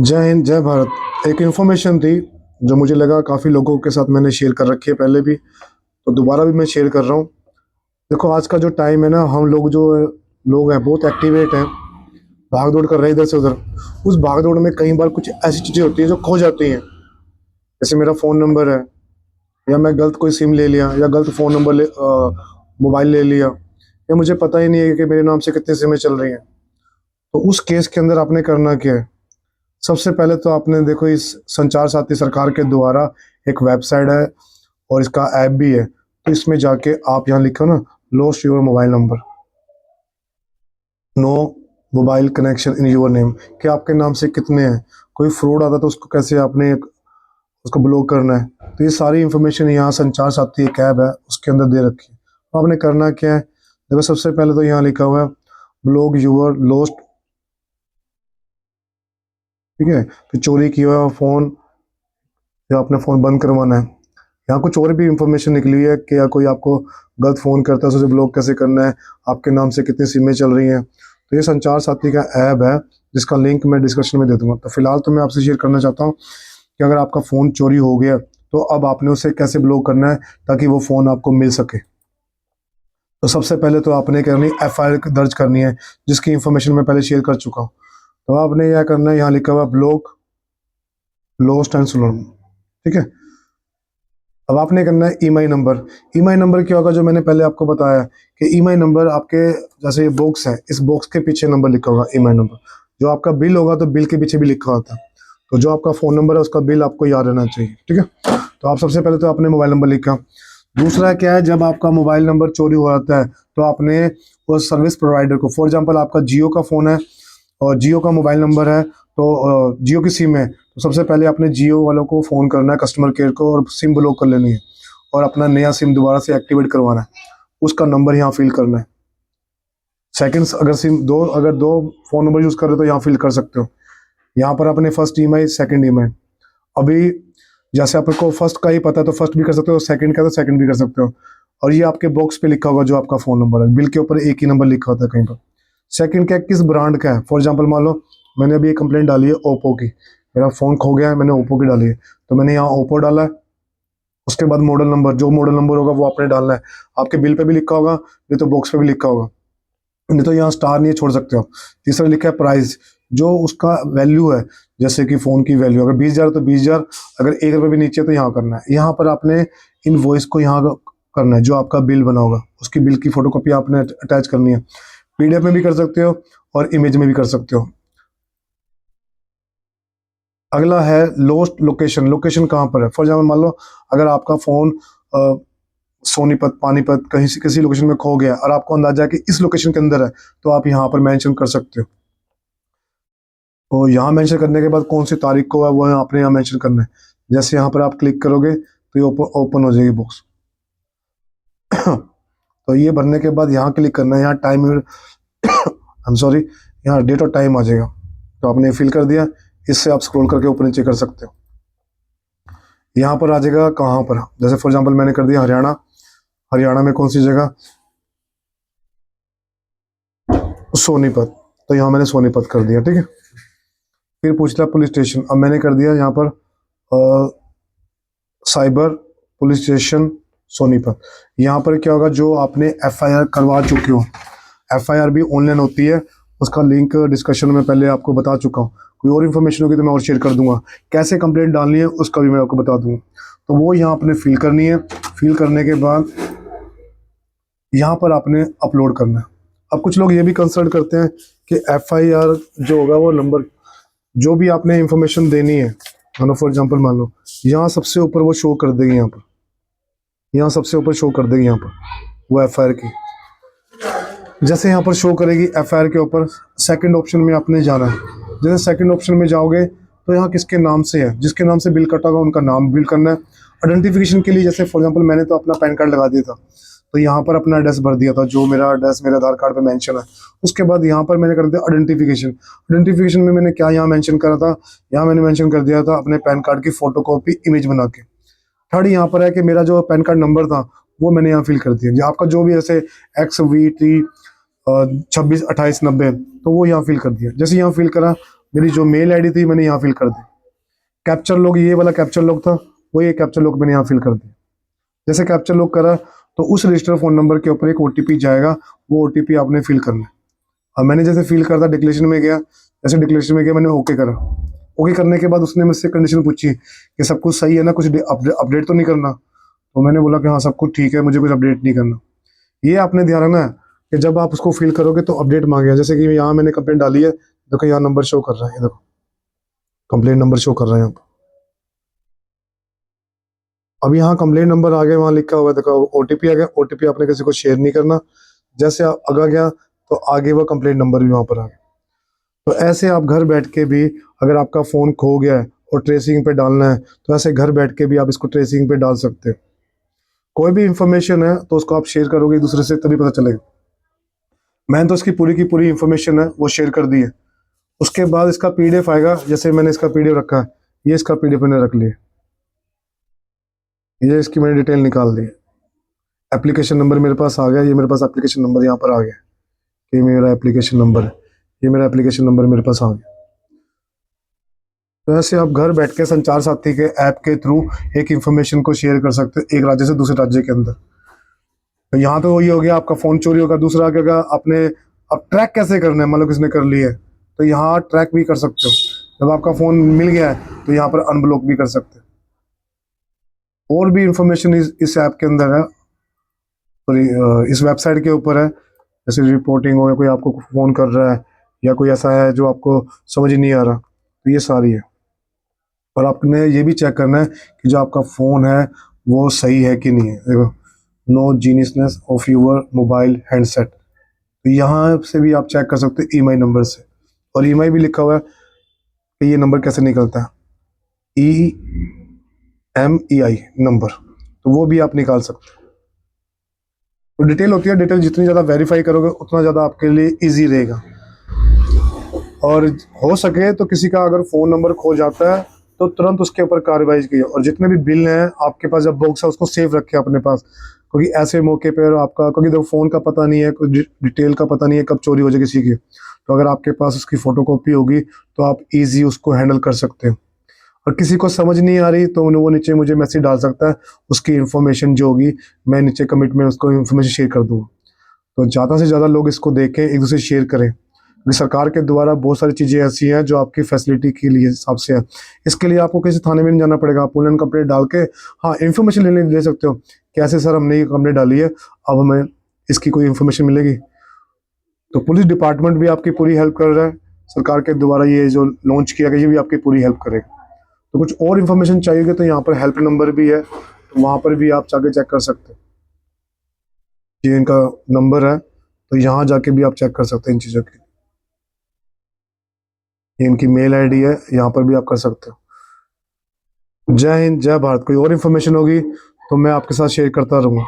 जय हिंद, जय भारत। एक इन्फॉर्मेशन थी जो मुझे लगा काफ़ी लोगों के साथ मैंने शेयर कर रखी है पहले भी, तो दोबारा भी मैं शेयर कर रहा हूँ। देखो, आज का जो टाइम है ना, हम लोग जो लोग हैं बहुत एक्टिवेट हैं, भाग दौड़ कर रहे हैं इधर से उधर। उस भाग दौड़ में कई बार कुछ ऐसी चीज़ें होती हैं जो खो जाती हैं। जैसे मेरा फ़ोन नंबर है, या मैं गलत कोई सिम ले लिया, या गलत फ़ोन नंबर मोबाइल ले लिया, या मुझे पता ही नहीं है कि मेरे नाम से कितनी सिमें चल रही हैं। तो उस केस के अंदर आपने करना क्या है? सबसे पहले तो आपने देखो, इस संचार साथी सरकार के द्वारा एक वेबसाइट है और इसका ऐप भी है। तो इसमें जाके आप यहाँ लिखो ना, lost your mobile number, no mobile connection in your name, कि आपके नाम से कितने हैं। कोई फ्रॉड आता तो उसको कैसे आपने उसको ब्लॉक करना है। तो ये सारी इन्फॉर्मेशन यहाँ संचार साथी एक ऐप है उसके अंदर दे रखी है। तो आपने करना क्या है? देखो, सबसे पहले तो यहाँ लिखा हुआ है ब्लॉक योर लॉस्ट, ठीक है, कि चोरी किया हुआ फ़ोन या अपना फ़ोन बंद करवाना है। यहाँ कुछ और भी इंफॉर्मेशन निकली हुई है कि या कोई आपको गलत फ़ोन करता है तो उसे ब्लॉक कैसे करना है, आपके नाम से कितनी सिमें चल रही हैं। तो ये संचार साथी का ऐप है जिसका लिंक मैं डिस्क्रिप्शन में दे दूंगा। तो फिलहाल तो मैं आपसे शेयर करना चाहता हूँ कि अगर आपका फ़ोन चोरी हो गया तो अब आपने उसे कैसे ब्लॉक करना है ताकि वो फ़ोन आपको मिल सके। तो सबसे पहले तो आपने करनी FIR दर्ज करनी है, जिसकी इंफॉर्मेशन मैं पहले शेयर कर चुका हूँ। तो आपने यह करना है, यहाँ लिखा हुआ ब्लॉक लॉस्ट एंड स्टोलन, ठीक है। अब आपने करना है EMI नंबर। EMI नंबर क्या होगा, जो मैंने पहले आपको बताया कि EMI नंबर आपके, जैसे ये बॉक्स है, इस बॉक्स के पीछे नंबर लिखा होगा EMI नंबर। जो आपका बिल होगा तो बिल के पीछे भी लिखा होता है। तो जो आपका फ़ोन नंबर है उसका बिल आपको याद रहना चाहिए, ठीक है। तो आप सबसे पहले तो आपने मोबाइल नंबर लिखा। दूसरा क्या है, जब आपका मोबाइल नंबर चोरी हो जाता है तो आपने उस सर्विस प्रोवाइडर को, फॉर एग्जाम्पल आपका जियो का फ़ोन है और जियो का मोबाइल नंबर है, तो जियो की सिम है, तो सबसे पहले आपने जियो वालों को फ़ोन करना है, कस्टमर केयर को, और सिम ब्लॉक कर लेनी है और अपना नया सिम दोबारा से एक्टिवेट करवाना है। उसका नंबर यहाँ फिल करना है। सेकंड्स, अगर दो फ़ोन नंबर यूज़ कर रहे हो तो यहाँ फिल कर सकते हो। यहाँ पर अपने फर्स्ट EMI, सेकंड EMI। अभी जैसे आपको फर्स्ट का ही पता है तो फर्स्ट भी कर सकते हो, सेकंड का तो सेकंड भी कर सकते हो। और ये आपके बॉक्स पे लिखा होगा जो आपका फ़ोन नंबर है, बिल के ऊपर एक ही नंबर लिखा होता है कहीं पर। सेकंड क्या है, किस ब्रांड का है। फॉर एग्जांपल मान लो मैंने अभी एक कंप्लेंट डाली है ओप्पो की, मेरा फ़ोन खो गया है, मैंने ओप्पो की डाली है, तो मैंने यहाँ ओप्पो डाला है। उसके बाद मॉडल नंबर, जो मॉडल नंबर होगा वो आपने डालना है। आपके बिल पे भी लिखा होगा, नहीं तो बॉक्स पे भी लिखा होगा, नहीं तो यहाँ स्टार नहीं छोड़ सकते हो। तीसरा लिखा है प्राइस, जो उसका वैल्यू है, जैसे कि फ़ोन की वैल्यू अगर 20,000 तो 20,000, अगर 1 रुपये भी नीचे तो यहाँ करना है। यहाँ पर आपने इनवॉइस को यहाँ करना है, जो आपका बिल बना होगा उसकी बिल की फ़ोटोकॉपी आपने अटैच करनी है। PDF में भी कर सकते हो और इमेज में भी कर सकते हो। अगला है लॉस्ट लोकेशन। लोकेशन कहाँ पर है, फॉर एग्जाम्पल मान लो अगर आपका फ़ोन सोनीपत, पानीपत, कहीं से किसी लोकेशन में खो गया और आपको अंदाजा है कि इस लोकेशन के अंदर है, तो आप यहाँ पर मेंशन कर सकते हो। तो यहाँ मेंशन करने के बाद कौन सी तारीख को है वो आपने यहाँ मेंशन करना है। जैसे यहाँ पर आप क्लिक करोगे तो ये ओपन हो जाएगी बॉक्स। तो ये भरने के बाद यहाँ क्लिक करना है, यहाँ टाइम आई एम सॉरी, यहाँ डेट और टाइम आ जाएगा। तो आपने फिल कर दिया, इससे आप स्क्रॉल करके ऊपर नीचे कर सकते हो। यहाँ पर आ जाएगा कहाँ पर, जैसे फॉर एग्जांपल मैंने कर दिया हरियाणा। हरियाणा में कौन सी जगह, सोनीपत, तो यहाँ मैंने सोनीपत कर दिया, ठीक है। फिर पूछ लिया पुलिस स्टेशन, अब मैंने कर दिया यहाँ पर साइबर पुलिस स्टेशन सोनीपत। यहाँ पर क्या होगा, जो आपने FIR करवा चुके हो, FIR भी ऑनलाइन होती है, उसका लिंक डिस्कशन में पहले आपको बता चुका हूँ। कोई और इन्फॉर्मेशन होगी तो मैं और शेयर कर दूंगा। कैसे कंप्लेंट डालनी है उसका भी मैं आपको बता दूंगा। तो वो यहाँ आपने फिल करनी है। फिल करने के बाद यहाँ पर आपने अपलोड करना है। अब कुछ लोग ये भी कंसल्ट करते हैं कि FIR जो होगा वो नंबर, जो भी आपने इंफॉर्मेशन देनी है, मानो फॉर एग्जांपल मान लो यहाँ सबसे ऊपर वो शो कर देगी, यहाँ सबसे ऊपर शो कर देगी यहाँ पर वो FIR की। जैसे यहाँ पर शो करेगी FIR के ऊपर, सेकंड ऑप्शन में आपने जाना है। जैसे सेकंड ऑप्शन में जाओगे तो यहाँ किसके नाम से है, जिसके नाम से बिल कटा होगा उनका नाम बिल करना है। आइडेंटिफिकेशन के लिए जैसे फॉर एग्जांपल मैंने तो अपना पैन कार्ड लगा दिया था, तो यहाँ पर अपना एड्रेस भर दिया था, जो मेरा एड्रेस मेरे आधार कार्ड पे मेंशन है। उसके बाद यहाँ पर मैंने कर दिया आइडेंटिफिकेशन। आइडेंटिफिकेशन में मैंने क्या यहाँ मेंशन करा था, यहाँ मैंने मेंशन कर दिया था अपने पैन कार्ड की फोटोकॉपी इमेज बना के। थर्ड यहाँ पर है कि मेरा जो पैन कार्ड नंबर था वो मैंने यहाँ फिल कर दिया। आपका जो भी ऐसे XVT 26 28 90, तो वो यहाँ फिल कर दिया। जैसे यहाँ फिल करा, मेरी जो मेल आईडी थी मैंने यहाँ फिल कर दी। कैप्चर लॉक, ये वाला कैप्चर लॉक था, वो ये कैप्चर लॉक मैंने यहाँ फिल कर दिया। जैसे कैप्चर लॉक करा तो उस रजिस्टर फ़ोन नंबर के ऊपर एक ओटीपी जाएगा, वो ओटीपी आपने फिल करना है। और मैंने जैसे फिल करता डिक्लेरेशन में गया, जैसे डिक्लेरेशन में गया मैंने ओके करा। ओके करने के बाद उसने मुझसे कंडीशन पूछी कि सब कुछ सही है ना, कुछ अपडेट तो नहीं करना। तो मैंने बोला कि हाँ सब कुछ ठीक है, मुझे कुछ अपडेट नहीं करना। ये आपने ध्यान रखना है कि जब आप उसको फिल करोगे तो अपडेट मांगेगा। जैसे कि यहाँ मैंने कंप्लेंट डाली है, देखो यहाँ नंबर शो कर रहा है, ये देखो कंप्लेंट नंबर शो कर रहा है यहाँ पर। अब यहाँ कंप्लेंट नंबर आ गया, वहाँ लिखा हुआ है देखो ओटीपी आ गया। ओटीपी आपने किसी को शेयर नहीं करना। जैसे आप आगे गया तो आगे वो कंप्लेंट नंबर भी वहाँ पर आ गया। तो ऐसे आप घर बैठ के भी, अगर आपका फ़ोन खो गया है और ट्रेसिंग पे डालना है तो ऐसे घर बैठ के भी आप इसको ट्रेसिंग पे डाल सकते हो। कोई भी इंफॉर्मेशन है तो उसको आप शेयर करोगे एक दूसरे से तभी पता चलेगा। मैंने तो इसकी पूरी की पूरी इंफॉर्मेशन है वो शेयर कर दी है। उसके बाद इसका पीडीएफ आएगा, जैसे मैंने इसका पीडीएफ रखा है, ये इसका पीडीएफ मैंने रख लिया, ये इसकी मैंने डिटेल निकाल दी। एप्लीकेशन नंबर मेरे पास आ गया, ये मेरे पास एप्लीकेशन नंबर यहाँ पर आ गया, ये मेरा एप्लीकेशन नंबर है, ये मेरा एप्लीकेशन नंबर मेरे पास आ गया। तो ऐसे आप घर बैठ के संचार साथी के ऐप के थ्रू एक इंफॉर्मेशन को शेयर कर सकते हो एक राज्य से दूसरे राज्य के अंदर। तो यहाँ तो वही हो गया, आपका फ़ोन चोरी होगा। दूसरा क्या होगा, आपने अब ट्रैक कैसे करना है, मतलब किसने कर लिया है तो यहाँ ट्रैक भी कर सकते हो। जब आपका फ़ोन मिल गया है तो यहाँ पर अनब्लॉक भी कर सकते हो। और भी इंफॉर्मेशन इस ऐप के अंदर है, सॉरी इस वेबसाइट के ऊपर है। जैसे रिपोर्टिंग हो, या कोई आपको फ़ोन कर रहा है, या कोई ऐसा है जो आपको समझ ही नहीं आ रहा, तो ये सारी है। और आपने ये भी चेक करना है कि जो आपका फ़ोन है वो सही है कि नहीं है। देखो, no geniusness of your mobile handset, तो यहाँ से भी आप चेक कर सकते हो ईएमआई नंबर से। और ईएमआई भी लिखा हुआ है कि ये नंबर कैसे निकलता है, EMEI नंबर, तो वो भी आप निकाल सकते हो। तो डिटेल होती है, डिटेल जितनी ज़्यादा वेरीफाई करोगे उतना ज़्यादा आपके लिए ईजी रहेगा। और हो सके तो किसी का अगर फ़ोन नंबर खो जाता है तो तुरंत उसके ऊपर कार्रवाई कीजिए। और जितने भी बिल हैं आपके पास, जब बॉक्स है उसको सेव रखें अपने पास, क्योंकि ऐसे मौके पर आपका, क्योंकि देखो फ़ोन का पता नहीं है, कुछ डिटेल का पता नहीं है कब चोरी हो जाए किसी की। तो अगर आपके पास उसकी फ़ोटोकॉपी होगी तो आप ईजी उसको हैंडल कर सकते हो। और किसी को समझ नहीं आ रही तो वो नीचे मुझे मैसेज डाल सकता है, उसकी इन्फॉर्मेशन जो होगी मैं नीचे कमेंट में उसको इन्फॉर्मेशन शेयर कर दूँगा। तो ज़्यादा से ज़्यादा लोग इसको देखें, एक दूसरे शेयर करें, क्योंकि सरकार के द्वारा बहुत सारी चीज़ें ऐसी हैं जो आपकी फैसिलिटी के लिए हिसाब से है। इसके लिए आपको किसी थाने में नहीं जाना पड़ेगा, आप ऑनलाइन कंप्लेंट डाल के हाँ इन्फॉर्मेशन ले सकते हो। कैसे सर, हमने ये कंप्लेंट डाली है, अब हमें इसकी कोई इन्फॉर्मेशन मिलेगी? तो पुलिस डिपार्टमेंट भी आपकी पूरी हेल्प कर रहा है। सरकार के द्वारा ये जो लॉन्च किया गया ये भी आपकी पूरी हेल्प करेगा। तो कुछ और इन्फॉर्मेशन चाहिए तो यहाँ पर हेल्प नंबर भी है, तो वहाँ पर भी आप जाके चेक कर सकते हैं। ये इनका नंबर है, तो यहाँ जाके भी आप चेक कर सकते हैं इन चीज़ों की। ये इनकी मेल आईडी है, यहाँ पर भी आप कर सकते हो। जय हिंद, जय भारत। कोई और इन्फॉर्मेशन होगी तो मैं आपके साथ शेयर करता रहूँगा।